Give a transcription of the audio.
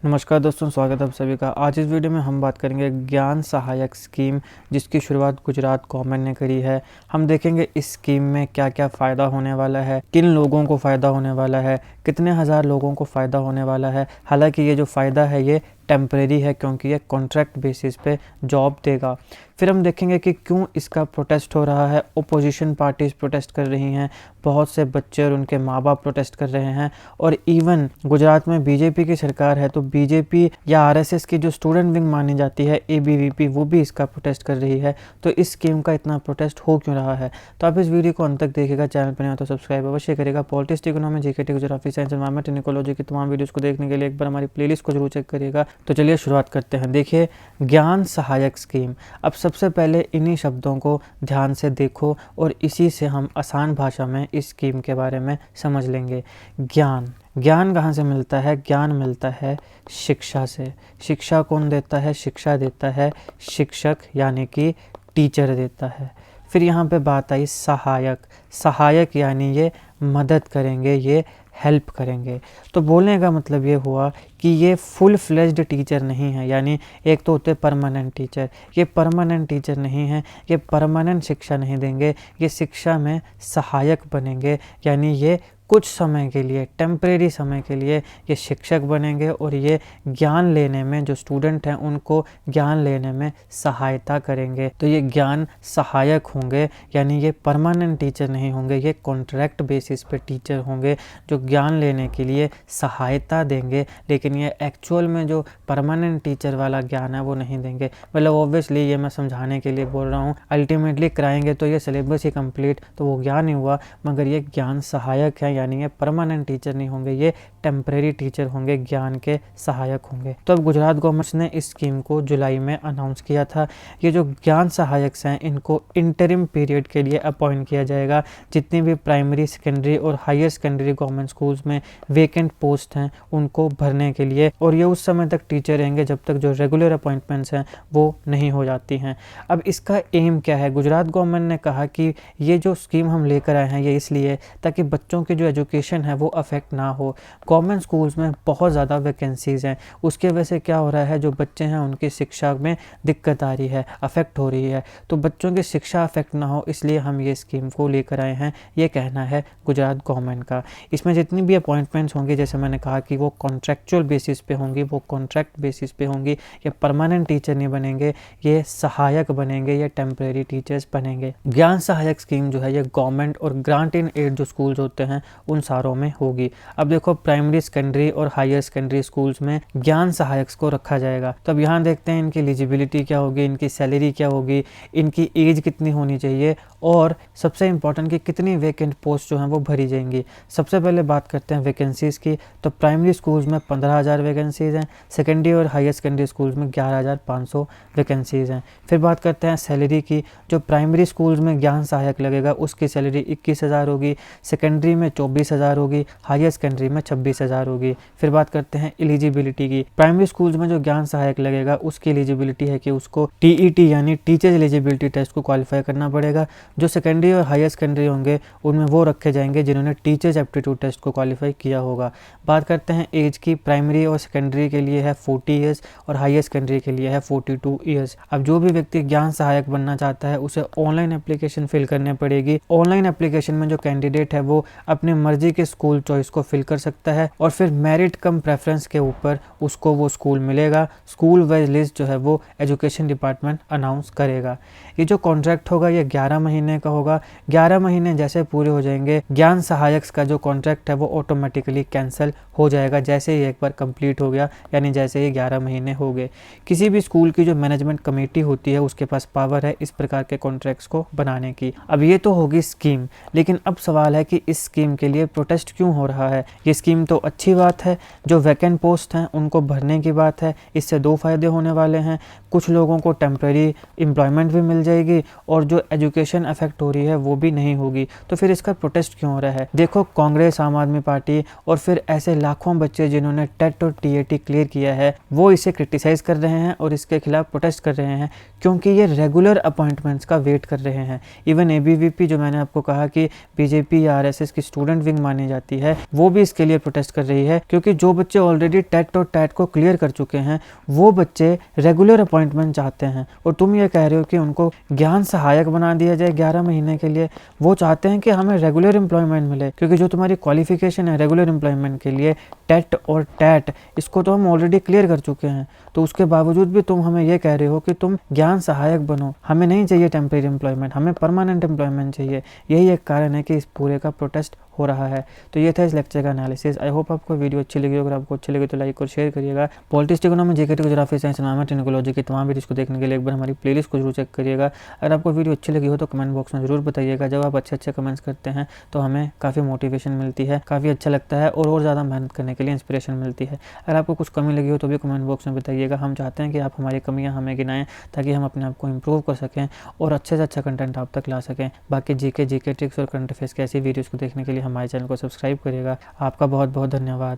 नमस्कार दोस्तों, स्वागत है आप सभी का। आज इस वीडियो में हम बात करेंगे ज्ञान सहायक स्कीम, जिसकी शुरुआत गुजरात गवर्नमेंट ने करी है। हम देखेंगे इस स्कीम में क्या क्या फ़ायदा होने वाला है, किन लोगों को फ़ायदा होने वाला है, कितने हज़ार लोगों को फ़ायदा होने वाला है। हालांकि ये जो फ़ायदा है ये टेम्परेरी है, क्योंकि ये कॉन्ट्रैक्ट बेसिस पे जॉब देगा। फिर हम देखेंगे कि क्यों इसका प्रोटेस्ट हो रहा है। ओपोजिशन पार्टीज़ प्रोटेस्ट कर रही हैं, बहुत से बच्चे और उनके माँ बाप प्रोटेस्ट कर रहे हैं, और इवन गुजरात में बीजेपी की सरकार है, तो बीजेपी या आरएसएस की जो स्टूडेंट विंग मानी जाती है एबीवीपी, वो भी इसका प्रोटेस्ट कर रही है। तो इस स्कीम का इतना प्रोटेस्ट हो क्यों रहा है? तो आप इस वीडियो को अंत तक देखिएगा। चैनल पर नहीं हो तो सब्सक्राइब अवश्य करेगा। Politics, economy, GK, geography, science, environment, ecology की तमाम वीडियोस को देखने के लिए एक बार हमारी प्लेलिस्ट को जरूर चेक करिएगा। तो चलिए शुरुआत करते हैं। देखिए, ज्ञान सहायक स्कीम। अब सबसे पहले इन्हीं शब्दों को ध्यान से देखो और इसी से हम आसान भाषा में इस स्कीम के बारे में समझ लेंगे। ज्ञान ज्ञान कहाँ से मिलता है? ज्ञान मिलता है शिक्षा से। शिक्षा कौन देता है? शिक्षा देता है शिक्षक, यानी कि टीचर देता है। फिर यहाँ पे बात आई सहायक। सहायक यानी ये मदद करेंगे, ये हेल्प करेंगे। तो बोलने का मतलब ये हुआ कि ये फुल फ्लेज्ड टीचर नहीं है, यानी एक तो होते परमानेंट टीचर, ये परमानेंट टीचर नहीं है, ये परमानेंट शिक्षा नहीं देंगे, ये शिक्षा में सहायक बनेंगे। यानी ये कुछ समय के लिए, टेम्परेरी समय के लिए ये शिक्षक बनेंगे और ये ज्ञान लेने में, जो स्टूडेंट हैं उनको ज्ञान लेने में सहायता करेंगे। तो ये ज्ञान सहायक होंगे, यानी ये परमानेंट टीचर नहीं होंगे, ये कॉन्ट्रैक्ट बेसिस पे टीचर होंगे जो ज्ञान लेने के लिए सहायता देंगे। लेकिन ये एक्चुअल में जो परमानेंट टीचर वाला ज्ञान है वो नहीं देंगे। मतलब ऑब्वियसली ये मैं समझाने के लिए बोल रहा हूँ, अल्टीमेटली कराएंगे तो ये सिलेबस ही कंप्लीट, तो वो ज्ञान ही हुआ, मगर ये ज्ञान सहायक है, यानी ये परमानेंट टीचर नहीं होंगे, ये टेम्परेरी टीचर होंगे, ज्ञान के सहायक होंगे। तो अब गुजरात गवर्नमेंट ने इस स्कीम को जुलाई में अनाउंस किया था। ये जो ज्ञान सहायक हैं इनको इंटरिम पीरियड के लिए अपॉइंट किया जाएगा। जितनी भी प्राइमरी, सेकेंडरी और हायर सेकेंडरी गवर्नमेंट स्कूल्स में वेकेंट पोस्ट हैं उनको भरने के लिए, और ये उस समय तक टीचर रहेंगे जब तक जो रेगुलर अपॉइंटमेंट्स हैं वो नहीं हो जाती हैं। अब इसका एम क्या है? गुजरात गवर्नमेंट ने कहा कि ये जो स्कीम हम लेकर आए हैं ये इसलिए ताकि बच्चों की जो एजुकेशन है वो अफेक्ट ना हो। गवर्नमेंट स्कूल्स में बहुत ज़्यादा वैकेंसीज़ हैं, उसके वजह से क्या हो रहा है, जो बच्चे हैं उनकी शिक्षा में दिक्कत आ रही है, अफेक्ट हो रही है। तो बच्चों की शिक्षा अफेक्ट ना हो इसलिए हम ये स्कीम को लेकर आए हैं, ये कहना है गुजरात गवर्नमेंट का। इसमें जितनी भी अपॉइंटमेंट्स होंगी, जैसे मैंने कहा कि वो कॉन्ट्रैक्चुअल बेसिस पे होंगी, वो कॉन्ट्रैक्ट बेसिस पे होंगी, ये परमानेंट टीचर नहीं बनेंगे, ये सहायक बनेंगे, ये टेम्परेरी टीचर्स बनेंगे। ज्ञान सहायक स्कीम जो है ये गवर्नमेंट और ग्रांट इन एड जो स्कूल्स होते हैं उन सारों में होगी। अब देखो, प्राइमरी, सेकेंडरी और हायर सेकेंडरी स्कूल्स में ज्ञान सहायक को रखा जाएगा। तो अब यहाँ देखते हैं इनकी एलिजिबिलिटी क्या होगी, इनकी सैलरी क्या होगी, इनकी एज कितनी होनी चाहिए, और सबसे इंपॉर्टेंट कि कितनी वेकेंट पोस्ट जो हैं वो भरी जाएंगी। सबसे पहले बात करते हैं वैकेंसीज़ की। तो प्राइमरी स्कूल्स में 15,000 वैकेंसीज़ हैं, सेकेंडरी और हायर सेकेंडरी स्कूल्स में 11,500 वैकेंसीज़ हैं। फिर बात करते हैं सैलरी की। जो प्राइमरी स्कूल्स में ज्ञान सहायक लगेगा उसकी सैलरी 21,000 होगी, सेकेंडरी में 24,000 होगी, हायर सेकेंडरी में 26,000 होगी। फिर बात करते हैं एलिजिबिलिटी की। प्राइमरी स्कूल्स में जो ज्ञान सहायक लगेगा उसकी एलिजिबिलिटी है कि उसको टीईटी यानी टीचर्स एलिजिबिलिटी टेस्ट को क्वालिफाई करना पड़ेगा। जो सेकेंडरी और हायर सेकेंडरी होंगे उनमें वो रखे जाएंगे जिन्होंने टीचर्स एप्टीट्यूड टेस्ट को क्वालिफाई किया होगा। बात करते हैं एज की। प्राइमरी और सेकेंडरी के लिए है 40 ईयर्स और हायर सेकेंडरी के लिए है 42 ईयर्स। अब जो भी व्यक्ति ज्ञान सहायक बनना चाहता है उसे ऑनलाइन एप्लीकेशन फिल करनी पड़ेगी। ऑनलाइन एप्लीकेशन में जो कैंडिडेट है वो अपने मर्जी के स्कूल चॉइस को फिल कर सकता है, और फिर मेरिट कम प्रेफरेंस के ऊपर उसको वो स्कूल मिलेगा। स्कूल वाइज लिस्ट जो है वो एजुकेशन डिपार्टमेंट अनाउंस करेगा। ये जो कॉन्ट्रैक्ट होगा ये 11 महीने का होगा। 11 महीने जैसे पूरे हो जाएंगे, ज्ञान सहायक का जो कॉन्ट्रैक्ट है वो ऑटोमेटिकली कैंसिल हो जाएगा जैसे ही एक बार कंप्लीट हो गया, यानी जैसे ही 11 महीने हो गए। किसी भी स्कूल की जो मैनेजमेंट कमेटी होती है उसके पास पावर है इस प्रकार के कॉन्ट्रैक्ट्स को बनाने की। अब ये तो होगी स्कीम, लेकिन अब सवाल है कि इस स्कीम के लिए प्रोटेस्ट क्यों हो रहा है। ये स्कीम तो अच्छी बात है, जो वैकेंट पोस्ट हैं उनको भरने की बात है। इससे दो फायदे होने वाले हैं, कुछ लोगों को टेम्परेरी एम्प्लॉयमेंट भी मिल जाएगी और जो एजुकेशन अफेक्ट हो रही है वो भी नहीं होगी। तो फिर इसका प्रोटेस्ट क्यों हो रहा है? देखो, कांग्रेस, आम आदमी पार्टी और फिर ऐसे लाखों बच्चे जिन्होंने टेट और टीएटी क्लियर किया है वो इसे क्रिटिसाइज कर रहे हैं और इसके खिलाफ प्रोटेस्ट कर रहे हैं, क्योंकि ये रेगुलर अपॉइंटमेंट्स का वेट कर रहे हैं। इवन एबीवीपी, जो मैंने आपको कहा कि बीजेपी या आरएसएस की स्टूडेंट स्टूडेंट विंग मानी जाती है, वो भी इसके लिए प्रोटेस्ट कर रही है, क्योंकि जो बच्चे ऑलरेडी टेट और टैट को क्लियर कर चुके हैं वो बच्चे रेगुलर अपॉइंटमेंट चाहते हैं, और तुम ये कह रहे हो कि उनको ज्ञान सहायक बना दिया जाए 11 महीने के लिए। वो चाहते हैं कि हमें रेगुलर एम्प्लॉयमेंट मिले, क्योंकि जो तुम्हारी क्वालिफिकेशन है रेगुलर एम्प्लॉयमेंट के लिए टेट और टैट, इसको तो हम ऑलरेडी क्लियर कर चुके हैं। तो उसके बावजूद भी तुम हमें ये कह रहे हो कि तुम ज्ञान सहायक बनो, हमें नहीं चाहिए टेम्परेरी एम्प्लॉयमेंट, हमें परमानेंट एम्प्लॉयमेंट चाहिए। यही एक कारण है कि इस पूरे का प्रोटेस्ट हो रहा है। तो ये था इस लेक्चर का एनालिसिस। आई होप आपको वीडियो अच्छी लगी। अगर आपको अच्छी लगी तो लाइक और शेयर करिएगा। Politics, economy, GK, geography, science, environment, technology की तमाम वीडियोस को देखने के लिए एक बार हमारी प्लेलिस्ट को जरूर चेक करिएगा। अगर आपको वीडियो अच्छी लगी हो तो कमेंट बॉक्स में जरूर बताइएगा। जब आप अच्छे कमेंट्स करते हैं तो हमें काफ़ी मोटिवेशन मिलती है, काफ़ी अच्छा लगता है और ज़्यादा मेहनत करने के लिए इंस्पिरेशन मिलती है। अगर आपको कुछ कमी लगी हो तो भी कमेंट बॉक्स में बताइएगा। हम चाहते हैं कि आप हमारी कमियाँ हमें गिनाएं, ताकि हम अपने आप को इम्प्रूव कर सकें और अच्छे से अच्छा कंटेंट आप तक ला सकें। बाकी जीके ट्रिक्स और करंट अफेयर्स की ऐसी वीडियोज़ को देखने के लिए हमारे चैनल को सब्सक्राइब करिएगा। आपका बहुत बहुत धन्यवाद।